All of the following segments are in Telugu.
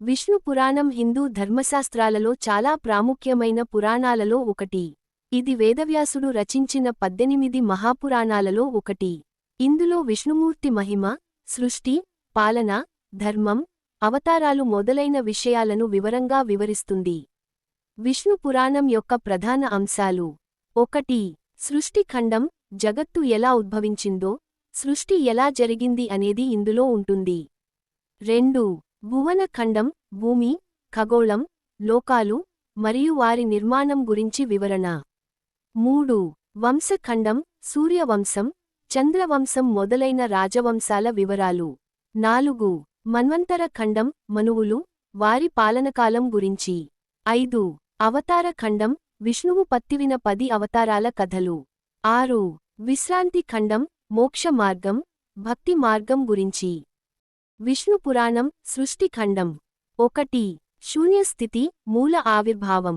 విష్ణు పురాణం హిందూ ధర్మశాస్త్రాలలో చాలా ప్రాముఖ్యమైన పురాణాలలో ఒకటి. ఇది వేదవ్యాసుడు రచించిన 18 మహాపురాణాలలో ఒకటి. ఇందులో విష్ణుమూర్తి మహిమ, సృష్టి, పాలన, ధర్మం, అవతారాలు మొదలైన విషయాలను వివరంగా వివరిస్తుంది. విష్ణు పురాణం యొక్క ప్రధాన అంశాలు: 1. సృష్టి ఖండం, జగత్తు ఎలా ఉద్భవించిందో, సృష్టి ఎలా జరిగింది అనేది ఇందులో ఉంటుంది. 2. భువన ఖండం, భూమి, ఖగోళం, లోకాలు, మరియు వారి నిర్మాణం గురించి వివరణ. 3. వంశఖండం, సూర్యవంశం, చంద్రవంశం మొదలైన రాజవంశాల వివరాలు. 4. మన్వంతర ఖండం, మనువులు, వారి పాలనకాలం గురించి. 5. అవతార ఖండం, విష్ణువు పత్తివిన 10 అవతారాల కథలు. 6. విశ్రాంతి ఖండం, మోక్ష మార్గం, భక్తి మార్గం గురించి. విష్ణు పురాణం, సృష్టి ఖండం. 1. శూన్యస్థితి, మూల ఆవిర్భావం.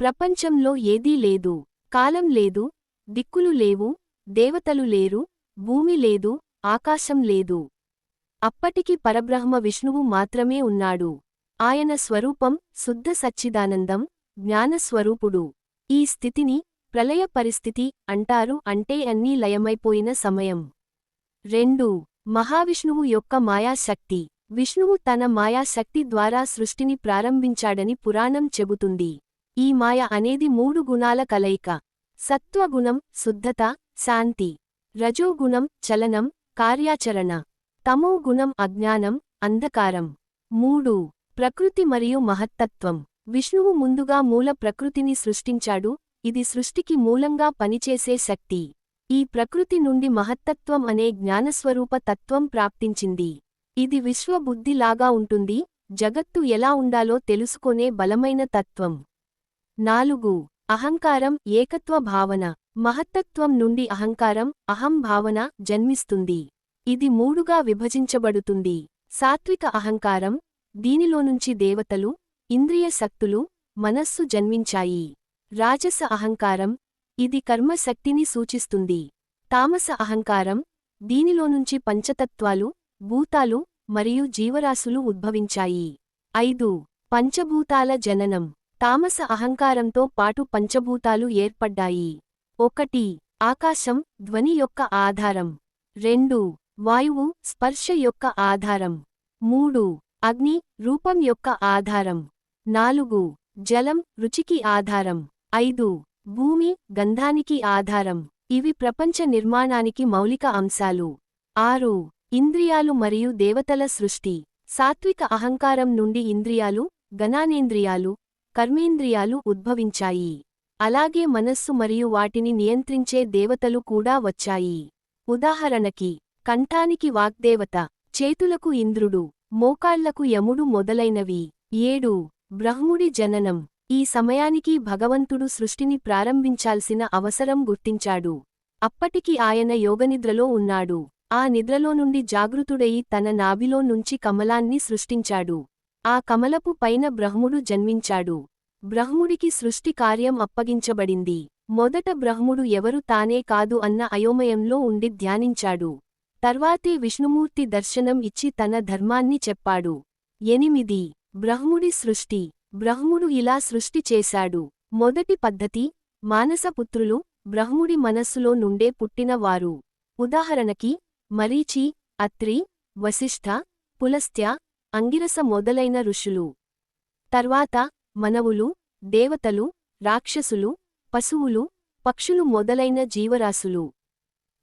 ప్రపంచంలో ఏదీ లేదు, కాలం లేదు, దిక్కులు లేవు, దేవతలు లేరు, భూమి లేదు, ఆకాశం లేదు. అప్పటికి పరబ్రహ్మ విష్ణువు మాత్రమే ఉన్నాడు. ఆయన స్వరూపం శుద్ధ సచ్చిదానందం, జ్ఞానస్వరూపుడు. ఈ స్థితిని ప్రళయ పరిస్థితి అంటారు, అంటే అన్నీ లయమైపోయిన సమయం. 2. మహావిష్ణువు యొక్క మాయాశక్తి. విష్ణువు తన మాయాశక్తి ద్వారా సృష్టిని ప్రారంభించాడని పురాణం చెబుతుంది. ఈ మాయ అనేది 3 గుణాల కలయిక: సత్వగుణం శుద్ధత, శాంతి; రజోగుణం చలనం, కార్యాచరణ; తమోగుణం అజ్ఞానం, అంధకారం. 3. ప్రకృతి మరియు మహత్తత్వం. విష్ణువు ముందుగా మూల ప్రకృతిని సృష్టించాడు, ఇది సృష్టికి మూలంగా పనిచేసే శక్తి. ఈ ప్రకృతి నుండి మహత్తత్వం అనే జ్ఞానస్వరూప తత్వం ప్రాప్తించింది. ఇది విశ్వబుద్ధిలాగా ఉంటుంది, జగత్తు ఎలా ఉండాలో తెలుసుకొనే బలమైన తత్వం. 4. అహంకారం, ఏకత్వ భావన. మహత్తత్వం నుండి అహంకారం, అహం భావన జన్మిస్తుంది. ఇది 3గా విభజించబడుతుంది: సాత్విక అహంకారం, దీనిలోనుంచి దేవతలు, ఇంద్రియ శక్తులు, మనస్సు జన్మించాయి. రాజస అహంకారం, ఇది కర్మశక్తిని సూచిస్తుంది. తామస అహంకారం, దీనిలోనుంచి పంచతత్వాలు, భూతాలు, మరియు జీవరాశులు ఉద్భవించాయి. 5. పంచభూతాల జననం. తామస అహంకారంతో పాటు పంచభూతాలు ఏర్పడ్డాయి. 1. ఆకాశం, ధ్వని యొక్క ఆధారం. 2. వాయువు, స్పర్శ యొక్క ఆధారం. 3. అగ్ని, రూపం యొక్క ఆధారం. 4. జలం, రుచికి ఆధారం. 5. భూమి, గంధానికి ఆధారం. ఇవి ప్రపంచ నిర్మాణానికి మౌలిక అంశాలు. 6. ఇంద్రియాలు మరియు దేవతల సృష్టి. సాత్విక అహంకారం నుండి ఇంద్రియాలు, గణానేంద్రియాలు, కర్మేంద్రియాలు ఉద్భవించాయి. అలాగే మనస్సు మరియు వాటిని నియంత్రించే దేవతలు కూడా వచ్చాయి. ఉదాహరణకి, కంఠానికి వాగ్దేవత, చేతులకు ఇంద్రుడు, మోకాళ్లకు యముడు మొదలైనవి. 7. బ్రహ్ముడి జననం. ఈ సమయానికి భగవంతుడు సృష్టిని ప్రారంభించాల్సిన అవసరం గుర్తించాడు. అప్పటికి ఆయన యోగనిద్రలో ఉన్నాడు. ఆ నిద్రలో నుండి జాగృతుడయి తన నాభిలో నుంచి కమలాన్ని సృష్టించాడు. ఆ కమలపు పైన బ్రహ్ముడు జన్మించాడు. బ్రహ్ముడికి సృష్టి కార్యం అప్పగించబడింది. మొదట బ్రహ్ముడు ఎవరు తానే కాదు అన్న అయోమయంలో ఉండి ధ్యానించాడు. తర్వాతే విష్ణుమూర్తి దర్శనం ఇచ్చి తన ధర్మాన్ని చెప్పాడు. 8. బ్రహ్ముడి సృష్టి. బ్రహ్ముడు ఇలా సృష్టి చేశాడు. మొదటి పద్ధతి: మానసపుత్రులు, బ్రహ్ముడి మనస్సులో నుండే పుట్టిన వారు. ఉదాహరణకి, మరీచి, అత్రి, వశిష్ఠ, పులస్త్య, అంగిరస మొదలైన ఋషులు. తర్వాత మనవులు, దేవతలు, రాక్షసులు, పశువులు, పక్షులు మొదలైన జీవరాశులు.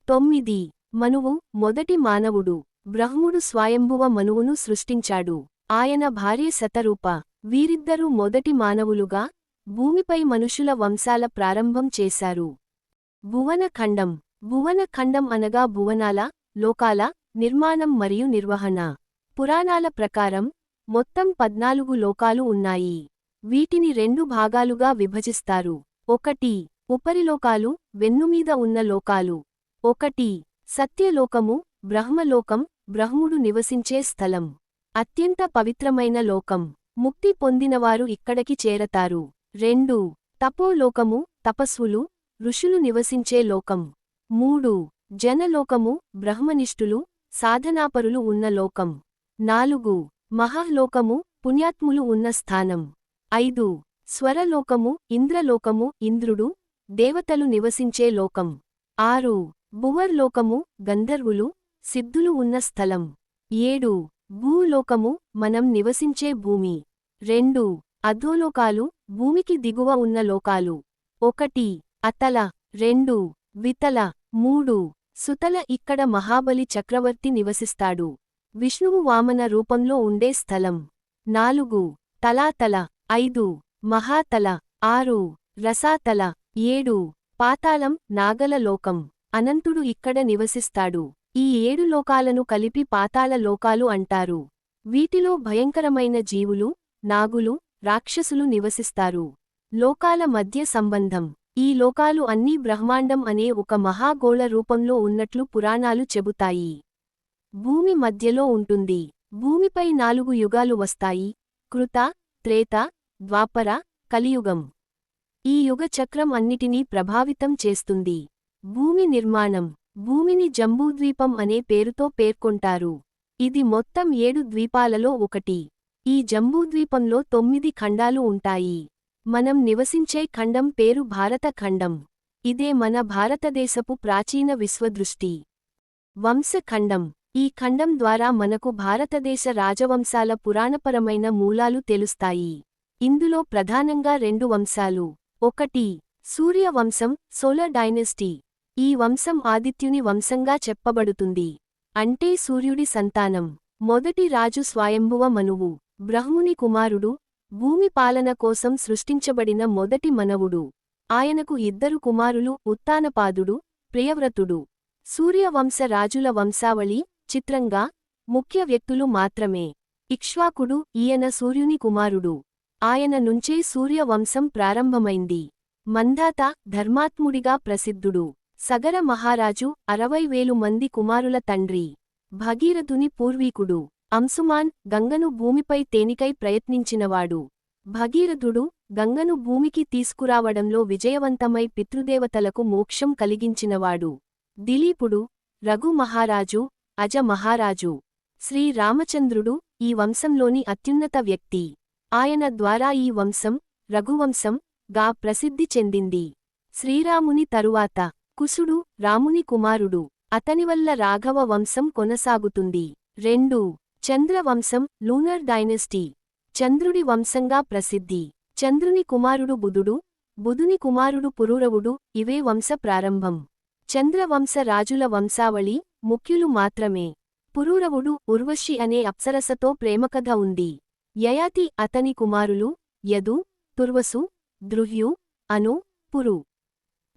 9. మనువు, మొదటి మానవుడు. బ్రహ్ముడు స్వయంభువ మనువును సృష్టించాడు. ఆయన భార్య శతరూప. వీరిద్దరూ మొదటి మానవులుగా భూమిపై మనుషుల వంశాల ప్రారంభం చేశారు. భువన ఖండం. భువన ఖండం అనగా భువనాల, లోకాల నిర్మాణం మరియు నిర్వహణ. పురాణాల ప్రకారం మొత్తం 14 లోకాలు ఉన్నాయి. వీటిని 2 భాగాలుగా విభజిస్తారు. 1. ఉపరిలోకాలు, వెన్నుమీద ఉన్న లోకాలు. 1. సత్యలోకము, బ్రహ్మలోకం, బ్రహ్ముడు నివసించే స్థలం. అత్యంత పవిత్రమైన లోకం. ముక్తి పొందినవారు ఇక్కడికి చేరతారు. 2. తపోలోకము, తపస్వులు, ఋషులు నివసించే లోకం. 3. జనలోకము, బ్రహ్మనిష్ఠులు, సాధనాపరులు ఉన్న లోకం. 4. మహలోకము, పుణ్యాత్ములు ఉన్న స్థానం. 5. స్వరలోకము ఇంద్రలోకము ఇంద్రుడు, దేవతలు నివసించే లోకం. 6. భువర్లోకము గంధర్వులు, సిద్ధులు ఉన్న స్థలం. 7. భూలోకము మనం నివసించే భూమి. 2. అధోలోకాలు భూమికి దిగువ ఉన్న లోకాలు. 1. అతల, 2. వితల, 3. సుతల. ఇక్కడ మహాబలి చక్రవర్తి నివసిస్తాడు. విష్ణువు వామన రూపంలో ఉండే స్థలం. 4. తలాతల, 5. మహాతల, 6. రసాతల, 7. పాతాళం నాగల లోకం. అనంతుడు ఇక్కడ నివసిస్తాడు. ఈ 7 లోకాలను కలిపి పాతాళ లోకాలు అంటారు. వీటిలో భయంకరమైన జీవులు, నాగులు, రాక్షసులు నివసిస్తారు. లోకాల మధ్య సంబంధం. ఈ లోకాలు అన్నీ బ్రహ్మాండం అనే ఒక మహాగోళ రూపంలో ఉన్నట్లు పురాణాలు చెబుతాయి. భూమి మధ్యలో ఉంటుంది. భూమిపై 4 యుగాలు వస్తాయి: కృత, త్రేత, ద్వాపర, కలియుగం. ఈ యుగ చక్రం అన్నిటినీ ప్రభావితం చేస్తుంది. భూమి నిర్మాణం. భూమిని జంబూద్వీపం అనే పేరుతో పేర్కొంటారు. ఇది మొత్తం 7 ద్వీపాలలో ఒకటి. ఈ జంబూద్వీపంలో 9 ఖండాలు ఉంటాయి. మనం నివసించే ఖండం పేరు భారత ఖండం. ఇదే మన భారతదేశపు ప్రాచీన విశ్వదృష్టి. వంశఖండం. ఈ ఖండం ద్వారా మనకు భారతదేశ రాజవంశాల పురాణపరమైన మూలాలు తెలుస్తాయి. ఇందులో ప్రధానంగా 2 వంశాలు. 1. Suryavamsam solar dynasty. ఈ వంశం ఆదిత్యుని వంశంగా చెప్పబడుతుంది. అంటే సూర్యుడి సంతానం. మొదటి రాజు స్వయంభువ మనువు, బ్రహ్ముని కుమారుడు, భూమి పాలన కోసం సృష్టించబడిన మొదటి మనవుడు. ఆయనకు 2 కుమారులు ఉత్తానపాదుడు, ప్రియవ్రతుడు. సూర్యవంశ రాజుల వంశావళి చిత్రంగా ముఖ్య వ్యక్తులు మాత్రమే. ఇక్ష్వాకుడు ఈయన సూర్యుని కుమారుడు. ఆయన నుంచే సూర్యవంశం ప్రారంభమైంది. మంధాత ధర్మాత్ముడిగా ప్రసిద్ధుడు. సగర మహారాజు 60,000 మంది కుమారుల తండ్రి. భగీరథుని పూర్వీకుడు. అంశుమాన్ గంగను భూమిపై తేనికై ప్రయత్నించినవాడు. భగీరథుడు గంగను భూమికి తీసుకురావడంలో విజయవంతమై పితృదేవతలకు మోక్షం కలిగించినవాడు. దిలీపుడు రఘు మహారాజు, అజ మహారాజు. శ్రీరామచంద్రుడు ఈ వంశంలోని అత్యున్నత వ్యక్తి. ఆయన ద్వారా ఈ వంశం రఘువంశం గా ప్రసిద్ధి చెందింది. శ్రీరాముని తరువాత కుశుడు రాముని కుమారుడు. అతనివల్ల రాఘవ వంశం కొనసాగుతుంది. 2. చంద్రవంశం లూనర్ డైనెస్టీ. చంద్రుడి వంశంగా ప్రసిద్ధి. చంద్రుని కుమారుడు బుధుడు, బుధుని కుమారుడు పురూరవుడు. ఇవే వంశ ప్రారంభం. చంద్రవంశ రాజుల వంశావళి ముఖ్యులు మాత్రమే. పురూరవుడు ఉర్వశి అనే అప్సరసతో ప్రేమకథ ఉంది. యయాతి అతని కుమారులు యదు, తుర్వసు, ద్రుహ్యు, అను, పురు.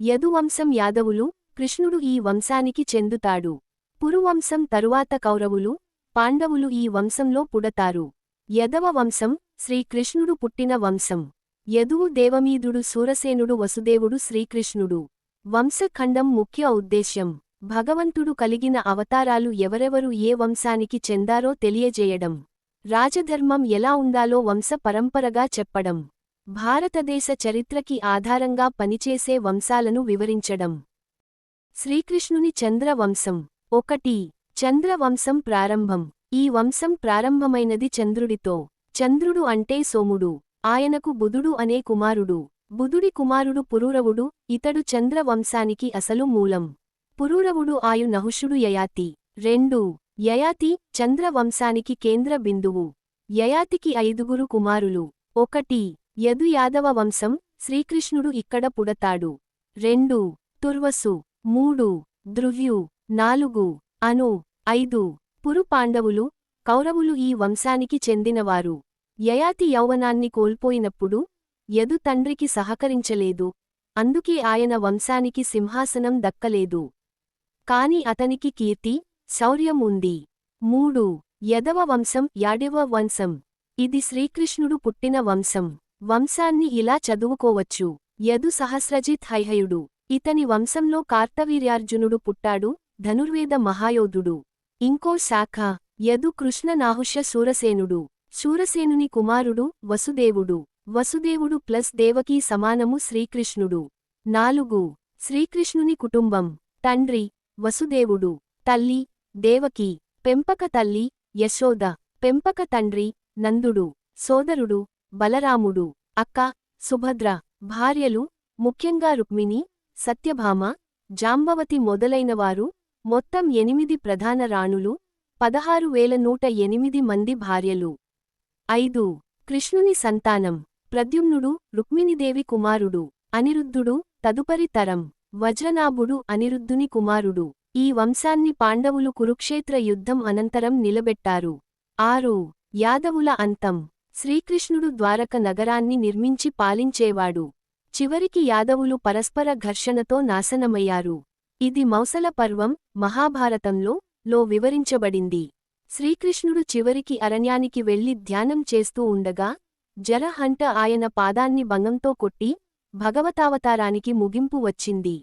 యదువంశం యాదవులు. కృష్ణుడు ఈ వంశానికి చెందుతాడు. పురువంశం తరువాత కౌరవులు, పాండవులు ఈ వంశంలో పుడతారు. యదవ వంశం శ్రీకృష్ణుడు పుట్టిన వంశం. యదువు దేవమీదుడు సూరసేనుడు వసుదేవుడు శ్రీకృష్ణుడు. వంశఖండం ముఖ్య ఉద్దేశ్యం భగవంతుడు కలిగిన అవతారాలు ఎవరెవరు ఏ వంశానికి చెందారో తెలియజేయడం. రాజధర్మం ఎలా ఉండాలో వంశ పరంపరగా చెప్పడం. భారతదేశ చరిత్రకి ఆధారంగా పనిచేసే వంశాలను వివరించడం. శ్రీకృష్ణుని చంద్రవంశం. 1. చంద్రవంశం ప్రారంభం. ఈ వంశం ప్రారంభమైనది చంద్రుడితో. చంద్రుడు అంటే సోముడు. ఆయనకు బుధుడు అనే కుమారుడు. బుధుడి కుమారుడు పురూరవుడు. ఇతడు చంద్రవంశానికి అసలు మూలం. పురూరవుడు ఆయు నహుషుడు యయాతి. 2. యయాతి చంద్రవంశానికి కేంద్ర బిందువు. యయాతికి 5 కుమారులు. 1. యదు యాదవ వంశం. శ్రీకృష్ణుడు ఇక్కడ పుడతాడు. 2. తుర్వసు. 3. ద్రువ్యు. 4. అను. 5. పురు. పాండవులు, కౌరవులు ఈ వంశానికి చెందినవారు. యయాతి యౌవనాన్ని కోల్పోయినప్పుడు యదు తండ్రికి సహకరించలేదు. అందుకే ఆయన వంశానికి సింహాసనం దక్కలేదు. కాని అతనికి కీర్తి, శౌర్యం ఉంది. 3. యదవ వంశం యాడవ వంశం. ఇది శ్రీకృష్ణుడు పుట్టిన వంశం. వంశాన్ని ఇలా చదువుకోవచ్చు: యదు సహస్రజిత్ హైహయుడు. ఇతని వంశంలో కార్తవీర్యార్జునుడు పుట్టాడు, ధనుర్వేద మహాయోధుడు. ఇంకో శాఖ యదు కృష్ణ నాహుష్య శూరసేనుడు. శూరసేనుని కుమారుడు వసుదేవుడు. వసుదేవుడు ప్లస్ దేవకీ సమానము శ్రీకృష్ణుడు. 4. శ్రీకృష్ణుని కుటుంబం. తండ్రి వసుదేవుడు. తల్లి దేవకి. పెంపక తల్లి యశోద. పెంపక తండ్రి నందుడు. సోదరుడు బలరాముడు, అక్క సుభద్ర, భార్యలు ముఖ్యంగా రుక్మిణి, సత్యభామ, జాంబవతి మొదలైనవారు, మొత్తం 8 ప్రధాన రాణులు, 16,108 మంది భార్యలు. 5. కృష్ణుని సంతానం. ప్రద్యుమ్నుడు రుక్మిణీదేవి కుమారుడు. అనిరుద్ధుడు తదుపరి తరం. వజ్రనాభుడు అనిరుద్ధుని కుమారుడు. ఈ వంశాన్ని పాండవులు కురుక్షేత్ర యుద్ధం అనంతరం నిలబెట్టారు. 6. యాదవుల అంతం. శ్రీకృష్ణుడు ద్వారక నగరాన్ని నిర్మించి పాలించేవాడు. చివరికి యాదవులు పరస్పర ఘర్షణతో నాశనమయ్యారు. ఇది మౌసల పర్వం మహాభారతంలో వివరించబడింది. శ్రీకృష్ణుడు చివరికి అరణ్యానికి వెళ్లి ధ్యానం చేస్తూ ఉండగా జరహంట ఆయన పాదాన్ని బంగంతో కొట్టి భగవతావతారానికి ముగింపు వచ్చింది.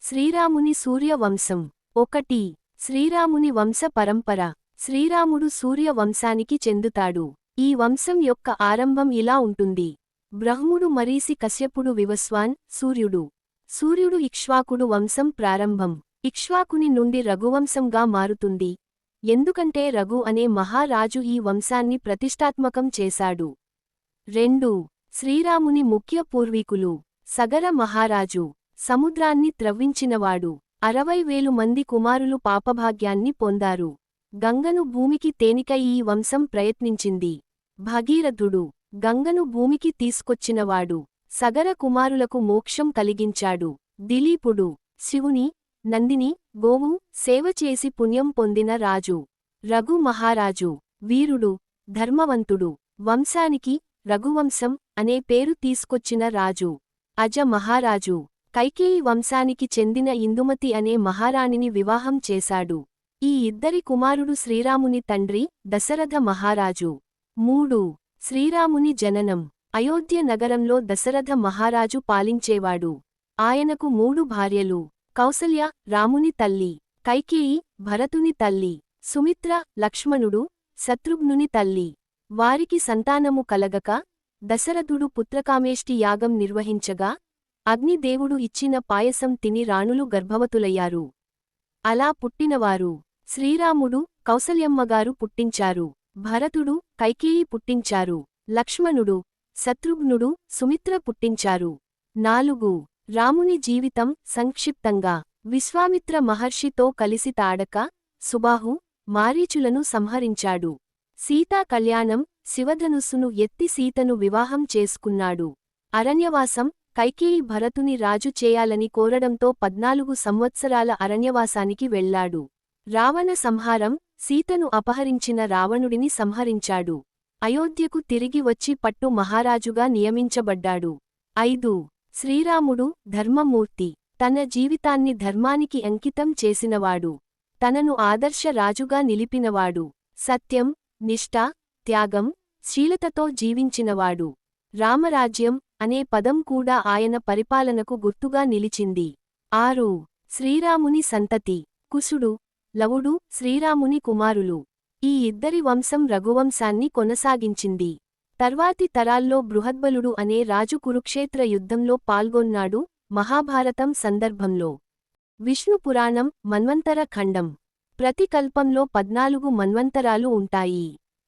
శ్రీరాముని సూర్యవంశం. 1. శ్రీరాముని వంశ పరంపర. శ్రీరాముడు సూర్య వంశానికి చెందుతాడు. ఈ వంశం యొక్క ఆరంభం ఇలా ఉంటుంది. బ్రహ్ముడు మరీసి కశ్యపుడు వివస్వాన్ సూర్యుడు. సూర్యుడు ఇక్ష్వాకుడు వంశం ప్రారంభం. ఇక్ష్వాకుని నుండి రఘువంశంగా మారుతుంది. ఎందుకంటే రఘు అనే మహారాజు ఈ వంశాన్ని ప్రతిష్టాత్మకం చేశాడు. 2. శ్రీరాముని ముఖ్య పూర్వీకులు. సగర మహారాజు. సముద్రాన్ని త్రవ్వించినవాడు. 60,000 మంది కుమారులు పాపభాగ్యాన్ని పొందారు. గంగను భూమికి తేనికై ఈ వంశం ప్రయత్నించింది. భగీరథుడు. గంగను భూమికి తీసుకొచ్చినవాడు. సగర కుమారులకు మోక్షం కలిగించాడు. దిలీపుడు. శివుని, నందిని, గోవు సేవ చేసి పుణ్యం పొందిన రాజు. రఘు మహారాజు. వీరుడు, ధర్మవంతుడు. వంశానికి రఘువంశం అనే పేరు తీసుకొచ్చిన రాజు. అజ మహారాజు. కైకేయి వంశానికి చెందిన ఇందుమతి అనే మహారాణిని వివాహం చేశాడు. ఈ ఇద్దరి కుమారుడు శ్రీరాముని తండ్రి దశరథ మహారాజు. 3. శ్రీరాముని జననం. అయోధ్య నగరంలో దశరథ మహారాజు పాలించేవాడు. ఆయనకు 3 భార్యలు. కౌసల్య రాముని తల్లి, కైకేయి భరతుని తల్లి, సుమిత్ర లక్ష్మణుడు శత్రుఘ్నుని తల్లి. వారికి సంతానము కలగక దశరథుడు పుత్రకామేష్టి యాగం నిర్వహించగా అగ్నిదేవుడు ఇచ్చిన పాయసం తిని రాణులు గర్భవతులయ్యారు. అలా పుట్టినవారు శ్రీరాముడు కౌసల్యమ్మగారు పుట్టించారు. భరతుడు కైకేయి పుట్టించారు. లక్ష్మణుడు శత్రుఘ్నుడు సుమిత్ర పుట్టించారు. 4. రాముని జీవితం సంక్షిప్తంగా. విశ్వామిత్ర మహర్షితో కలిసి తాడక, సుబాహు, మారీచులను సంహరించాడు. సీతా కళ్యాణం. శివధనుస్సును ఎత్తి సీతను వివాహం చేసుకున్నాడు. అరణ్యవాసం. కైకేయి భరతుని రాజు చేయాలని కోరడంతో 14 సంవత్సరాల అరణ్యవాసానికి వెళ్లాడు. రావణ సంహారం. సీతను అపహరించిన రావణుడిని సంహరించాడు. అయోధ్యకు తిరిగి వచ్చి పట్టు మహారాజుగా నియమించబడ్డాడు. 5. శ్రీరాముడు ధర్మమూర్తి. తన జీవితాన్ని ధర్మానికి అంకితం చేసినవాడు. తనను ఆదర్శ రాజుగా నిలిపినవాడు. సత్యం, నిష్ఠ, త్యాగం, శీలతతో జీవించినవాడు. రామరాజ్యం అనే పదం కూడా ఆయన పరిపాలనకు గుర్తుగా నిలిచింది. 6. శ్రీరాముని సంతతి. కుశుడు, లవుడు శ్రీరాముని కుమారులు. ఈ ఇద్దరి వంశం రఘువంశాన్ని కొనసాగించింది. తర్వాతి తరాల్లో బృహద్బలుడు అనే రాజు కురుక్షేత్ర యుద్ధంలో పాల్గొన్నాడు. మహాభారతం సందర్భంలో. విష్ణు పురాణం మన్వంతర ఖండం. ప్రతి కల్పంలో 14 మన్వంతరాలు ఉంటాయి.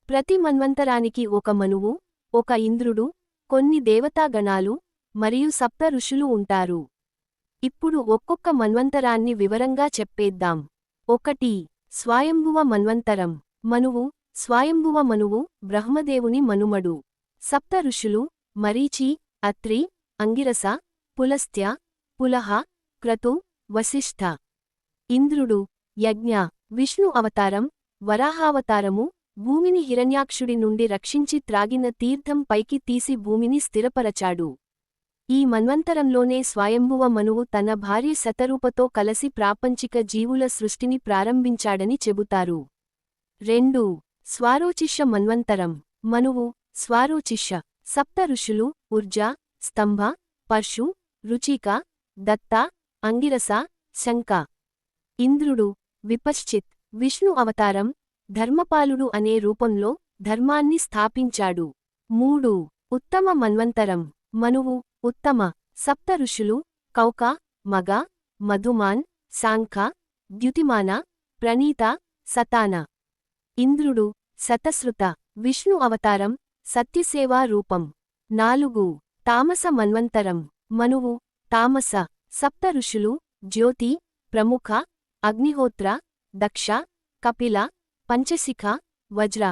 ప్రతి మన్వంతరానికి ఒక మనువు, ఒక ఇంద్రుడు, కొన్ని దేవతాగణాలు మరియు 7 ఋషులు ఉంటారు. ఇప్పుడు ఒక్కొక్క మన్వంతరాన్ని వివరంగా చెప్పేద్దాం. 1. స్వయంభువ మన్వంతరం. మనువు. స్వయంభువ మనువు బ్రహ్మదేవుని మనుమడు. 7 ఋషులు మరీచి, అత్రి, అంగిరస, పులస్త్య, పులహ, క్రతు, వశిష్ఠ. ఇంద్రుడు యజ్ఞ. విష్ణు అవతారం, వరాహావతారము. భూమిని హిరణ్యాక్షుడి నుండి రక్షించి త్రాగిన తీర్థం పైకి తీసి భూమిని స్థిరపరచాడు. ఈ మన్వంతరంలోనే స్వయంభువ మనువు తన భార్య శతరూపతో కలసి ప్రాపంచిక జీవుల సృష్టిని ప్రారంభించాడని చెబుతారు. 2. స్వారోచిష మన్వంతరం. మనువు, స్వారోచిష. 7 ఋషులు ఉర్జ, స్తంభ, పర్షు, రుచిక, దత్త, అంగిరస, శంక. ఇంద్రుడు విపశ్చిత్. విష్ణు అవతారం, ధర్మపాలుడు అనే రూపంలో ధర్మాన్ని స్థాపించాడు. 3. ఉత్తమ మన్వంతరం. మనువు, ఉత్తమ. 7 ఋషులు కౌక, మగ, మధుమాన్, సాంఖ, ద్యుతిమాన, ప్రణీత, సతాన. ఇంద్రుడు శతశ్రుత. విష్ణు అవతారం, సత్యసేవా రూపం. 4 తామస మన్వంతరం. మనువు, తామస. సప్త ఋషులు, జ్యోతి, ప్రముఖ, అగ్నిహోత్ర, దక్ష, కపిల, పంచశిఖ, వజ్ర.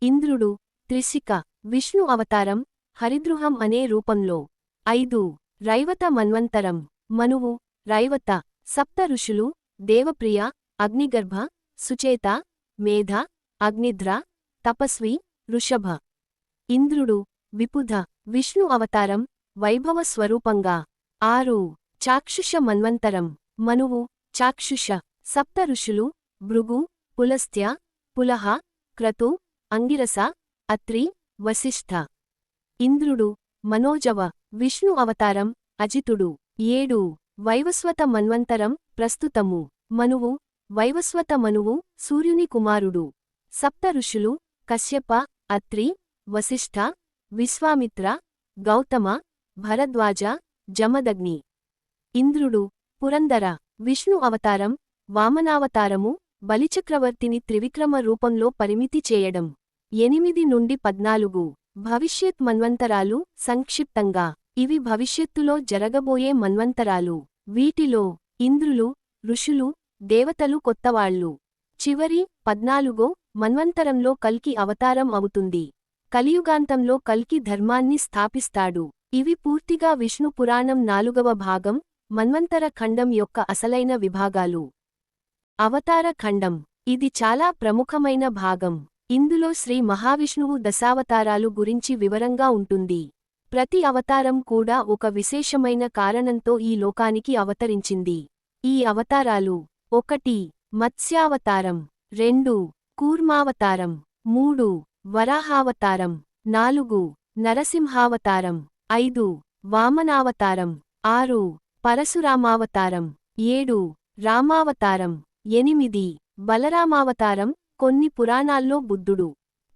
ఇంద్రుడు, త్రిశిఖ. విష్ణు అవతారం, హరిద్రుహం అనే రూపంలో. 5 రైవత మన్వంతరం. మనువు, రైవత. సప్త ఋషులు, దేవప్రియ, అగ్నిగర్భ, సుచేత, మేధ, అగ్నిధ్ర, తపస్వి, వృషభ. ఇంద్రుడు, విపుధ. విష్ణు అవతారం, వైభవ స్వరూపంగా. 6 చాక్షుష మన్వంతరం. మనువు, చాక్షుష. సప్త ఋషులు, భృగు, పులస్త్య, పులహ, క్రతు, అంగిరస, అత్రి, వశిష్ఠ. ఇంద్రుడు, మనోజవ. విష్ణు అవతారం, అజితుడు. 7 వైవస్వత మన్వంతరం, ప్రస్తుతము. మనువు, వైవస్వత. మనువు సూర్యుని కుమారుడు. సప్త ఋషులు, కశ్యప, అత్రి, వశిష్ఠ, విశ్వామిత్ర, గౌతమ, భరద్వాజ, జమదగ్ని. ఇంద్రుడు, పురందర. విష్ణు అవతారం, వామనావతారము, బలిచక్రవర్తిని త్రివిక్రమ రూపంలో పరిమితి చేయడం. 8 నుండి 14 భవిష్యత్ మన్వంతరాలు, సంక్షిప్తంగా. ఇవి భవిష్యత్తులో జరగబోయే మన్వంతరాలు. వీటిలో ఇంద్రులు, ఋషులు, దేవతలు కొత్తవాళ్ళు. చివరి 14 మన్వంతరంలో కల్కి అవతారం అవుతుంది. కలియుగాంతంలో కల్కి ధర్మాన్ని స్థాపిస్తాడు. ఇవి పూర్తిగా విష్ణు పురాణం 4వ భాగం, మన్వంతర ఖండం యొక్క అసలైన విభాగాలు. అవతార ఖండం. ఇది చాలా ప్రముఖమైన భాగం. ఇందులో శ్రీ మహావిష్ణువు దశావతారాలు గురించి వివరంగా ఉంటుంది. ప్రతి అవతారం కూడా ఒక విశేషమైన కారణంతో ఈ లోకానికి అవతరించింది. ఈ అవతారాలు: 1 మత్స్యావతారం, 2 కూర్మావతారం, 3 వరాహావతారం, 4 నరసింహావతారం, 5 వామనావతారం, 6 పరశురామావతారం, 7 రామావతారం, 8 బలరామావతారం, కొన్ని పురాణాల్లో బుద్ధుడు,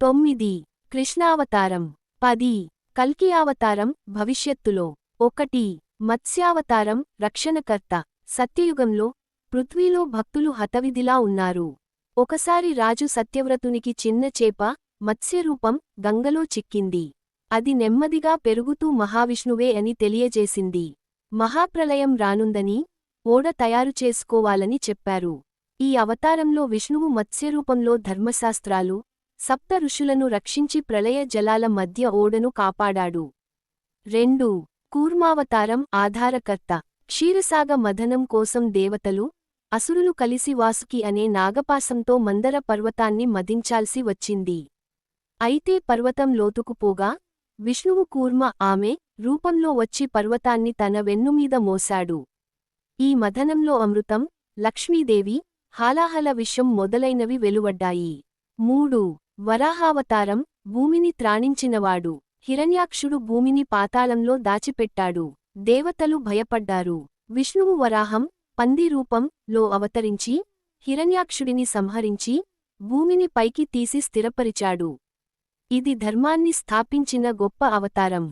9 కృష్ణావతారం, 10 కల్కి అవతారం, భవిష్యత్తులో. 1 మత్స్యావతారం, రక్షణకర్త. సత్యయుగంలో పృథ్వీలో భక్తులు హతవిధిలా ఉన్నారు. ఒకసారి రాజు సత్యవ్రతునికి చిన్న చేప, మత్స్యరూపం, గంగలో చిక్కింది. అది నెమ్మదిగా పెరుగుతూ మహావిష్ణువే అని తెలియజేసింది. మహాప్రళయం రానుందని, ఓడ తయారు చేసుకోవాలని చెప్పారు. ఈ అవతారంలో విష్ణువు మత్స్యరూపంలో ధర్మశాస్త్రాలు, సప్త ఋషులను రక్షించి ప్రళయ జలాల మధ్య ఓడను కాపాడాడు. 2 కూర్మావతారం, ఆధారకర్త. క్షీరసాగ మథనం కోసం దేవతలు, అసురులు కలిసి వాసుకి అనే నాగపాశంతో మందర పర్వతాన్ని మదించాల్సి వచ్చింది. అయితే పర్వతం లోతుకుపోగా విష్ణువు కూర్మ ఆమె రూపంలో వచ్చి పర్వతాన్ని తన వెన్నుమీద మోశాడు. ఈ మథనంలో అమృతం, లక్ష్మీదేవి, హాలాహల విషం మొదలైనవి వెలువడ్డాయి. 3 వరాహావతారం, భూమిని త్రాణించినవాడు. హిరణ్యాక్షుడు భూమిని పాతాళంలో దాచిపెట్టాడు. దేవతలు భయపడ్డారు. విష్ణువు వరాహం, పంది రూపం లో అవతరించి హిరణ్యాక్షుడిని సంహరించి భూమిని పైకి తీసి స్థిరపరిచాడు. ఇది ధర్మాన్ని స్థాపించిన గొప్ప అవతారం.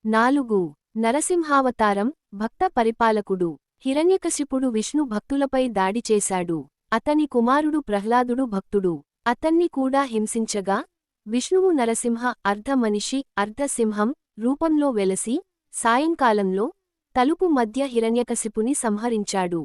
4 నరసింహావతారం, భక్త పరిపాలకుడు. హిరణ్యకశిపుడు విష్ణు భక్తులపై దాడి చేశాడు. అతని కుమారుడు ప్రహ్లాదుడు భక్తుడు. అతన్ని కూడా హింసించగా విష్ణువు నరసింహ, అర్ధ మనిషి, అర్ధ సింహం రూపంలో వెలసి సాయంకాలంలో తలుపు మధ్య హిరణ్యకశిపుని సంహరించాడు.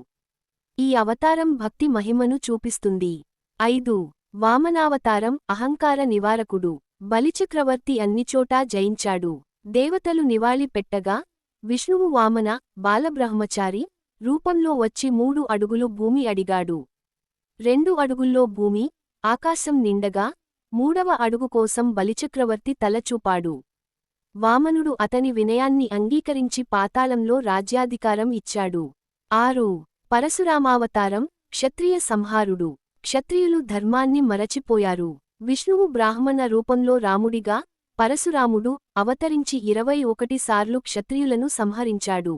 ఈ అవతారం భక్తి మహిమను చూపిస్తుంది. 5 వామనావతారం, అహంకార నివారకుడు. బలిచక్రవర్తి అన్నిచోటా జయించాడు. దేవతలు నివాళి పెట్టగా విష్ణువు వామన, బాలబ్రహ్మచారి రూపంలో వచ్చి 3 అడుగులు భూమి అడిగాడు. 2 అడుగుల్లో భూమి, ఆకాశం నిండగా 3వ అడుగు కోసం బలిచక్రవర్తి తలచూపాడు. వామనుడు అతని వినయాన్ని అంగీకరించి పాతాళంలో రాజ్యాధికారం ఇచ్చాడు. 6 పరశురామావతారం, క్షత్రియ సంహారుడు. క్షత్రియులు ధర్మాన్ని మరచిపోయారు. విష్ణువు బ్రాహ్మణ రూపంలో రాముడిగా, పరశురాముడు అవతరించి 21 సార్లు క్షత్రియులను సంహరించాడు.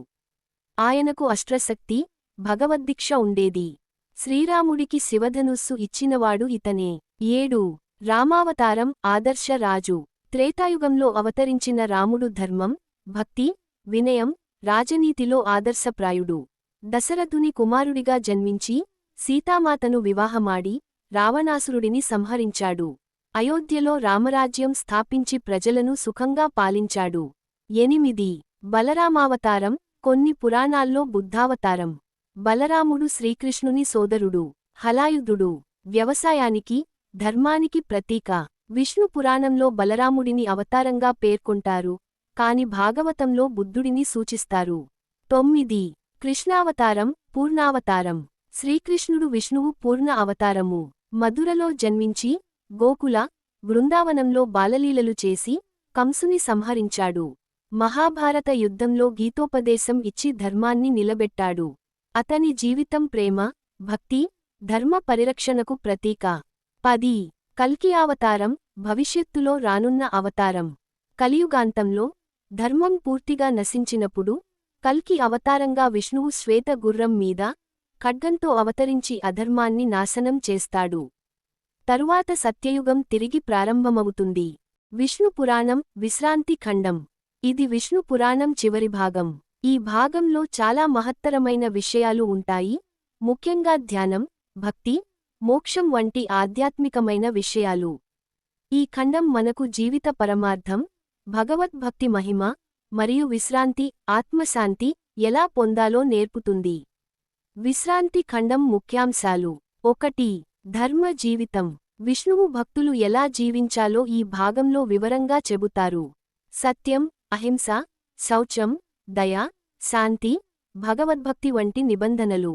ఆయనకు అష్ట్రశక్తి, భగవద్దీక్ష ఉండేది. శ్రీరాముడికి శివధనుస్సు ఇచ్చినవాడు ఇతనే. 7 రామావతారం, ఆదర్శ రాజు. త్రేతాయుగంలో అవతరించిన రాముడు ధర్మం, భక్తి, వినయం, రాజనీతిలో ఆదర్శప్రాయుడు. దశరథుని కుమారుడిగా జన్మించి సీతామాతను వివాహమాడి రావణాసురుడిని సంహరించాడు. అయోధ్యలో రామరాజ్యం స్థాపించి ప్రజలను సుఖంగా పాలించాడు. 8 బలరామావతారం, కొన్ని పురాణాల్లో బుద్ధావతారం. బలరాముడు శ్రీకృష్ణుని సోదరుడు, హలాయుధుడు, వ్యవసాయానికి, ధర్మానికి ప్రతీక. విష్ణు పురాణంలో బలరాముడిని అవతారంగా పేర్కొంటారు, కాని భాగవతంలో బుద్ధుడిని సూచిస్తారు. 9 కృష్ణావతారం, పూర్ణావతారం. శ్రీకృష్ణుడు విష్ణువు పూర్ణ అవతారము. మధురలో జన్మించి, గోకుల, బృందావనంలో బాలలీలలు చేసి, కంసుని సంహరించాడు. మహాభారత యుద్ధంలో గీతోపదేశం ఇచ్చి ధర్మాన్ని నిలబెట్టాడు. అతని జీవితం ప్రేమ, భక్తి, ధర్మ పరిరక్షణకు ప్రతీక. 10 కల్కి అవతారం, భవిష్యత్తులో రానున్న అవతారం. కలియుగాంతంలో, ధర్మం పూర్తిగా నశించినప్పుడు, కల్కి అవతారంగా విష్ణువు శ్వేత గుర్రం మీద, ఖడ్గంతో అవతరించి అధర్మాన్ని నాశనం చేస్తాడు. తరువాత సత్యయుగం తిరిగి ప్రారంభమవుతుంది. విష్ణు పురాణం, విశ్రాంతి ఖండం. ఇది విష్ణు పురాణం చివరి భాగం. ఈ భాగంలో చాలా మహత్తరమైన విషయాలు ఉంటాయి, ముఖ్యంగా ధ్యానం, భక్తి, మోక్షం వంటి ఆధ్యాత్మికమైన విషయాలు. ఈ ఖండం మనకు జీవిత పరమార్థం, భగవద్భక్తి మహిమ, మరియు విశ్రాంతి, ఆత్మశాంతి ఎలా పొందాలో నేర్పుతుంది. విశ్రాంతి ఖండం ముఖ్యాంశాలు. 1 ధర్మ జీవితం. విష్ణువు భక్తులు ఎలా జీవించాలో ఈ భాగంలో వివరంగా చెబుతారు. సత్యం, అహింస, శౌచం, దయ, శాంతి, భగవద్భక్తి వంటి నిబంధనలు.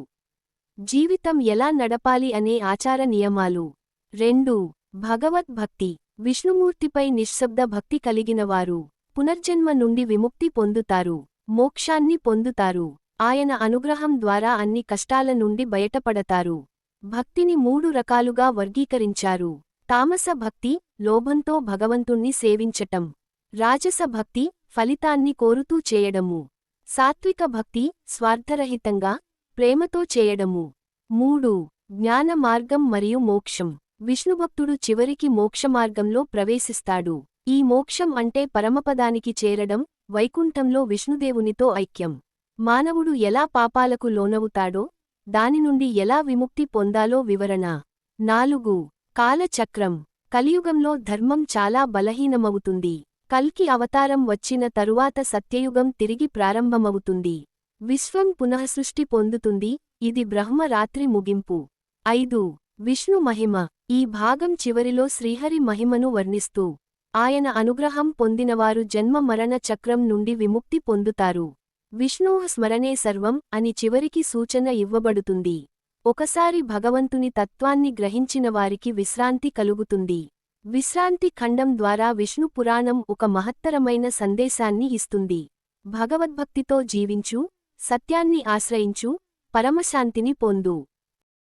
జీవితం ఎలా నడపాలి అనే ఆచార నియమాలు. 2 భగవద్భక్తి. విష్ణుమూర్తిపై నిశ్శబ్ద భక్తి కలిగినవారు పునర్జన్మ నుండి విముక్తి పొందుతారు, మోక్షాన్ని పొందుతారు. ఆయన అనుగ్రహం ద్వారా అన్ని కష్టాల నుండి బయటపడతారు. భక్తిని 3 రకాలుగా వర్గీకరించారు. తామస భక్తి, లోభంతో భగవంతుణ్ణి సేవించటం. రాజస భక్తి, ఫలితాన్ని కోరుతూ చేయడము. సాత్విక భక్తి, స్వార్థరహితంగా, ప్రేమతో చేయడము. 3 జ్ఞాన మార్గం మరియు మోక్షం. విష్ణుభక్తుడు చివరికి మోక్షమార్గంలో ప్రవేశిస్తాడు. ఈ మోక్షం అంటే పరమపదానికి చేరడం, వైకుంఠంలో విష్ణుదేవునితో ఐక్యం. మానవుడు ఎలా పాపాలకు లోనవుతాడో, దాని నుండి ఎలా విముక్తి పొందాలో వివరణ. 4 కాలచక్రం. కలియుగంలో ధర్మం చాలా బలహీనమవుతుంది. కల్కి అవతారం వచ్చిన తరువాత సత్యయుగం తిరిగి ప్రారంభమవుతుంది. విశ్వం పునఃసృష్టి పొందుతుంది, ఇది బ్రహ్మ రాత్రి ముగింపు. 5 విష్ణు మహిమ. ఈ భాగం చివరిలో శ్రీహరి మహిమను వర్ణిస్తూ, ఆయన అనుగ్రహం పొందినవారు జన్మ మరణ చక్రం నుండి విముక్తి పొందుతారు. విష్ణోః స్మరణే సర్వం అని చివరికి సూచన ఇవ్వబడుతుంది. ఒకసారి భగవంతుని తత్వాన్ని గ్రహించిన వారికి విశ్రాంతి కలుగుతుంది. విశ్రాంతి ఖండం ద్వారా విష్ణు పురాణం ఒక మహత్తరమైన సందేశాన్ని ఇస్తుంది. భగవద్భక్తితో జీవించు, సత్యాన్ని ఆశ్రయించు, పరమశాంతిని పొందు.